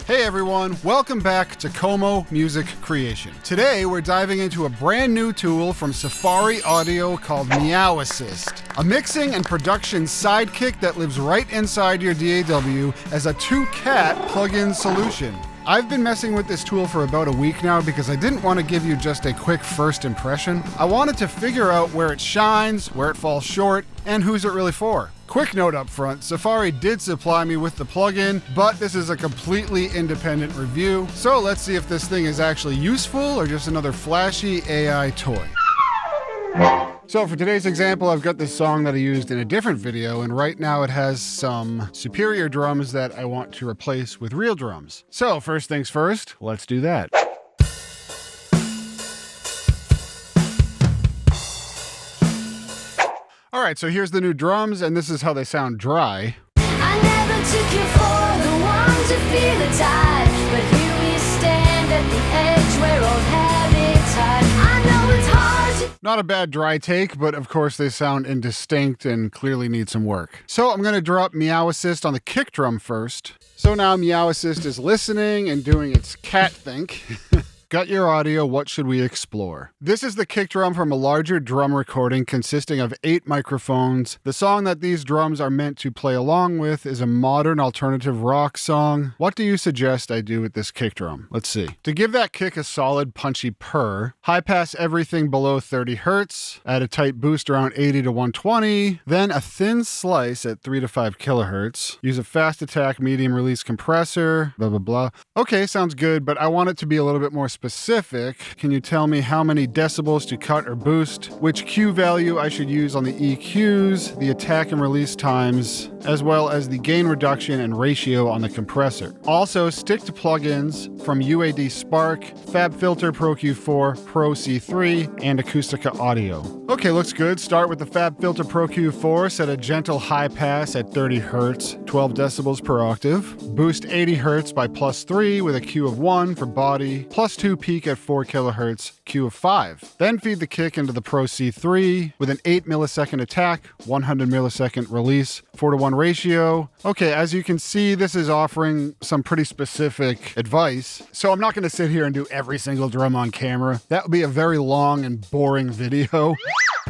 Hey everyone, welcome back to Como Music Creation. Today we're diving into a brand new tool from Safari Audio called Meaw Assist, a mixing and production sidekick that lives right inside your DAW as a two-cat plugin solution. I've been messing with this tool for about a week now because I didn't want to give you just a quick first impression. I wanted to figure out where it shines, where it falls short, and who's it really for. Quick note up front, Safari did supply me with the plugin, but this is a completely independent review. So let's see if this thing is actually useful or just another flashy AI toy. So for today's example, I've got this song that I used in a different video, and right now it has some superior drums that I want to replace with real drums. So first things first, let's do that. All right, so here's the new drums, and this is how they sound dry. I never took you for the one to feel the tide, but here we stand at the edge where old habits hide. I know it's hard to... Not a bad dry take, but of course they sound indistinct and clearly need some work. So I'm gonna drop Meaw Assist on the kick drum first. So now Meaw Assist is listening and doing its cat think. Got your audio, what should we explore? This is the kick drum from a larger drum recording consisting of 8 microphones. The song that these drums are meant to play along with is a modern alternative rock song. What do you suggest I do with this kick drum? Let's see. To give that kick a solid punchy purr, high pass everything below 30 Hertz, add a tight boost around 80 to 120, then a thin slice at 3 to 5 kilohertz. Use a fast attack medium release compressor, blah, blah, blah. Okay, sounds good, but I want it to be a little bit more specific. Can you tell me how many decibels to cut or boost, which Q value I should use on the EQs, the attack and release times, as well as the gain reduction and ratio on the compressor. Also, stick to plugins from UAD Spark, FabFilter Pro Q4, Pro C3, and Acoustica Audio. Okay, looks good. Start with the FabFilter Pro Q4, set a gentle high pass at 30 Hertz, 12 decibels per octave. Boost 80 Hertz by +3 with a Q of 1 for body, +2 peak at 4 kilohertz, Q of 5. Then feed the kick into the Pro C3 with an 8 millisecond attack, 100 millisecond release, 4:1 ratio. Okay, as you can see, this is offering some pretty specific advice. So I'm not going to sit here and do every single drum on camera. That would be a very long and boring video.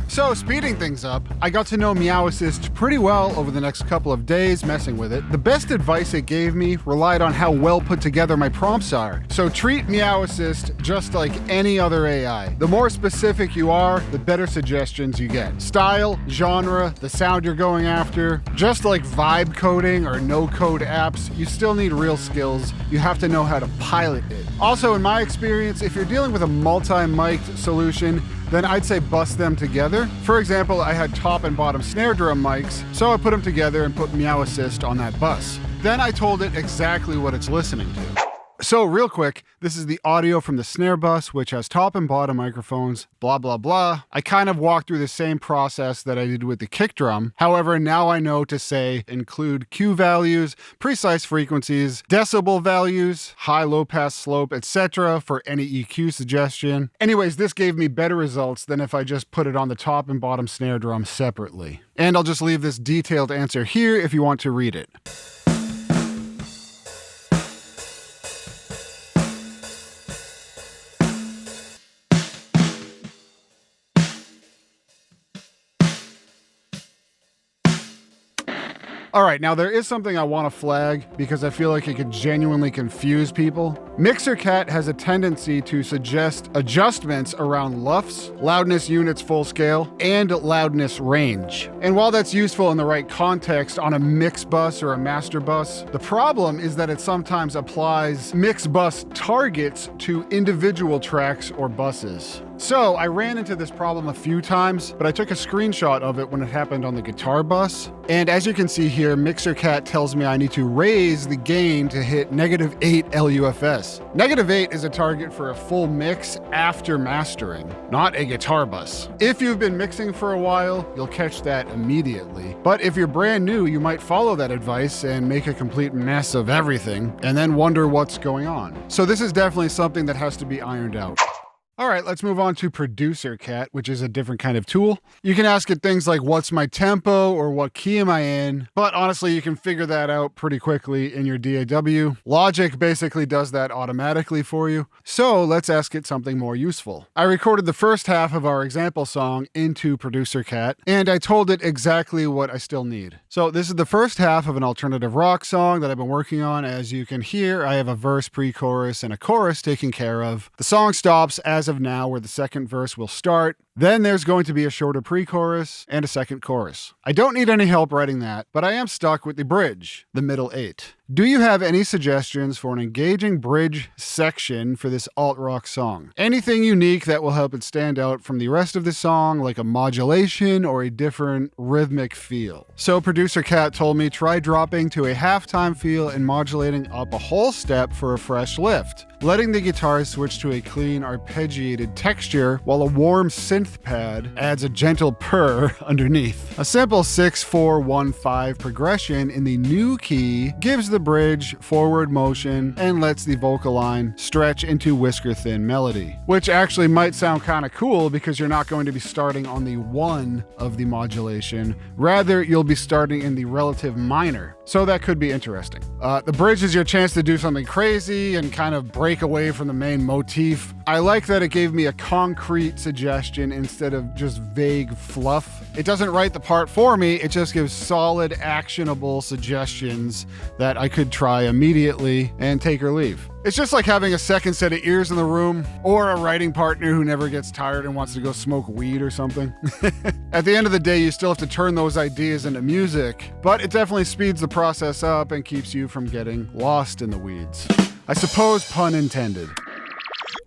So speeding things up, I got to know Meaw Assist pretty well over the next couple of days messing with it. The best advice it gave me relied on how well put together my prompts are. So treat Meaw Assist just like any other AI. The more specific you are, the better suggestions you get. Style, genre, the sound you're going after. Just like vibe coding or no-code apps, you still need real skills. You have to know how to pilot it. Also, in my experience, if you're dealing with a multi-mic'd solution, then I'd say bust them together. For example, I had top and bottom snare drum mics, so I put them together and put Meaw Assist on that bus. Then I told it exactly what it's listening to. So real quick, this is the audio from the snare bus, which has top and bottom microphones, blah, blah, blah. I kind of walked through the same process that I did with the kick drum. However, now I know to say include Q values, precise frequencies, decibel values, high, low pass slope, etc. for any EQ suggestion. Anyways, this gave me better results than if I just put it on the top and bottom snare drum separately. And I'll just leave this detailed answer here if you want to read it. All right, now there is something I want to flag because I feel like it could genuinely confuse people. MixerCat has a tendency to suggest adjustments around LUFS, loudness units full scale, and loudness range. And while that's useful in the right context on a mix bus or a master bus, the problem is that it sometimes applies mix bus targets to individual tracks or buses. So I ran into this problem a few times, but I took a screenshot of it when it happened on the guitar bus. And as you can see here, MixerCat tells me I need to raise the gain to hit -8 LUFS. -8 is a target for a full mix after mastering, not a guitar bus. If you've been mixing for a while, you'll catch that immediately. But if you're brand new, you might follow that advice and make a complete mess of everything, and then wonder what's going on. So this is definitely something that has to be ironed out. All right, let's move on to Producer Cat, which is a different kind of tool. You can ask it things like, what's my tempo or what key am I in? But honestly, you can figure that out pretty quickly in your DAW. Logic basically does that automatically for you. So let's ask it something more useful. I recorded the first half of our example song into Producer Cat, and I told it exactly what I still need. So this is the first half of an alternative rock song that I've been working on. As you can hear, I have a verse, pre-chorus, and a chorus taken care of. The song stops as of now where the second verse will start. Then there's going to be a shorter pre-chorus and a second chorus. I don't need any help writing that, but I am stuck with the bridge, the middle 8. Do you have any suggestions for an engaging bridge section for this alt-rock song? Anything unique that will help it stand out from the rest of the song, like a modulation or a different rhythmic feel? So Producer Cat told me try dropping to a halftime feel and modulating up a whole step for a fresh lift, letting the guitar switch to a clean arpeggiated texture while a warm synth pad adds a gentle purr underneath. A simple 6-4-1-5 progression in the new key gives the bridge forward motion and lets the vocal line stretch into whisker-thin melody, which actually might sound kind of cool because you're not going to be starting on the 1 of the modulation. Rather, you'll be starting in the relative minor. So that could be interesting. The bridge is your chance to do something crazy and kind of break away from the main motif. I like that it gave me a concrete suggestion instead of just vague fluff. It doesn't write the part for me, it just gives solid, actionable suggestions that I could try immediately and take or leave. It's just like having a second set of ears in the room, or a writing partner who never gets tired and wants to go smoke weed or something. At the end of the day, you still have to turn those ideas into music, but it definitely speeds the process up and keeps you from getting lost in the weeds. I suppose pun intended.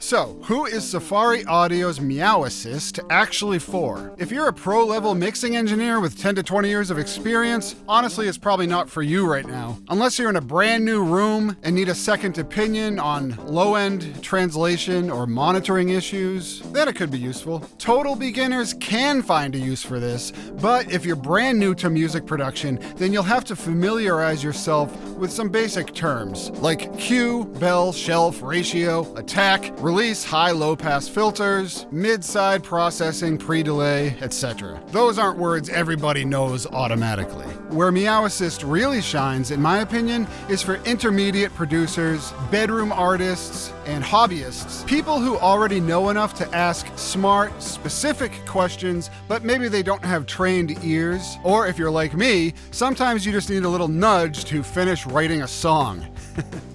So, who is Safari Audio's Meaw Assist actually for? If you're a pro-level mixing engineer with 10 to 20 years of experience, honestly, it's probably not for you right now. Unless you're in a brand new room and need a second opinion on low-end translation or monitoring issues, then it could be useful. Total beginners can find a use for this, but if you're brand new to music production, then you'll have to familiarize yourself with some basic terms, like cue, bell, shelf, ratio, attack, release, high-low pass filters, mid-side processing, pre-delay, etc. Those aren't words everybody knows automatically. Where Meaw Assist really shines, in my opinion, is for intermediate producers, bedroom artists, and hobbyists. People who already know enough to ask smart, specific questions, but maybe they don't have trained ears. Or if you're like me, sometimes you just need a little nudge to finish writing a song.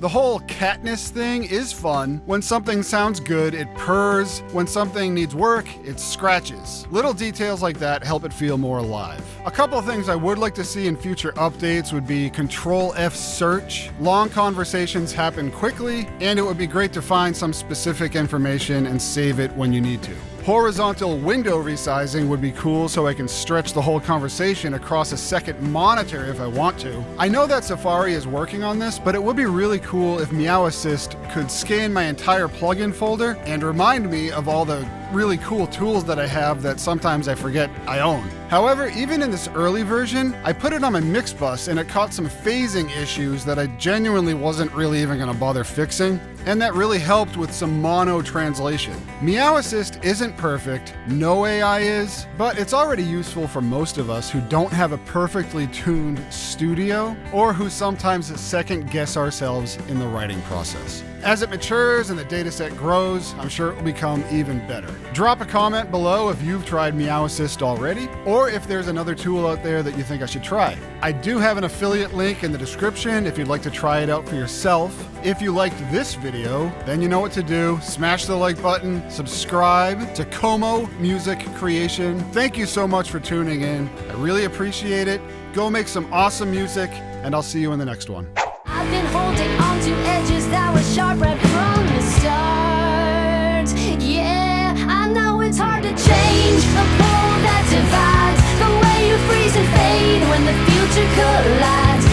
The whole catness thing is fun. When something sounds good, it purrs. When something needs work, it scratches. Little details like that help it feel more alive. A couple of things I would like to see in future updates would be Control F search. Long conversations happen quickly, and it would be great to find some specific information and save it when you need to. Horizontal window resizing would be cool so I can stretch the whole conversation across a second monitor if I want to. I know that Safari is working on this, but it would be really cool if Meaw Assist could scan my entire plugin folder and remind me of all the really cool tools that I have that sometimes I forget I own. However, even in this early version, I put it on my mix bus and it caught some phasing issues that I genuinely wasn't really even gonna bother fixing, and that really helped with some mono translation. Meaw Assist isn't perfect, no AI is, but it's already useful for most of us who don't have a perfectly tuned studio or who sometimes second guess ourselves in the writing process. As it matures and the dataset grows, I'm sure it will become even better. Drop a comment below if you've tried Meaw Assist already, or if there's another tool out there that you think I should try. I do have an affiliate link in the description if you'd like to try it out for yourself. If you liked this video, then you know what to do. Smash the like button, subscribe to Como Music Creation. Thank you so much for tuning in. I really appreciate it. Go make some awesome music, and I'll see you in the next one. I've been holding on to edges that were sharp right from the start. Yeah, I know it's hard to change the pull that divides, the way you freeze and fade when the future collides.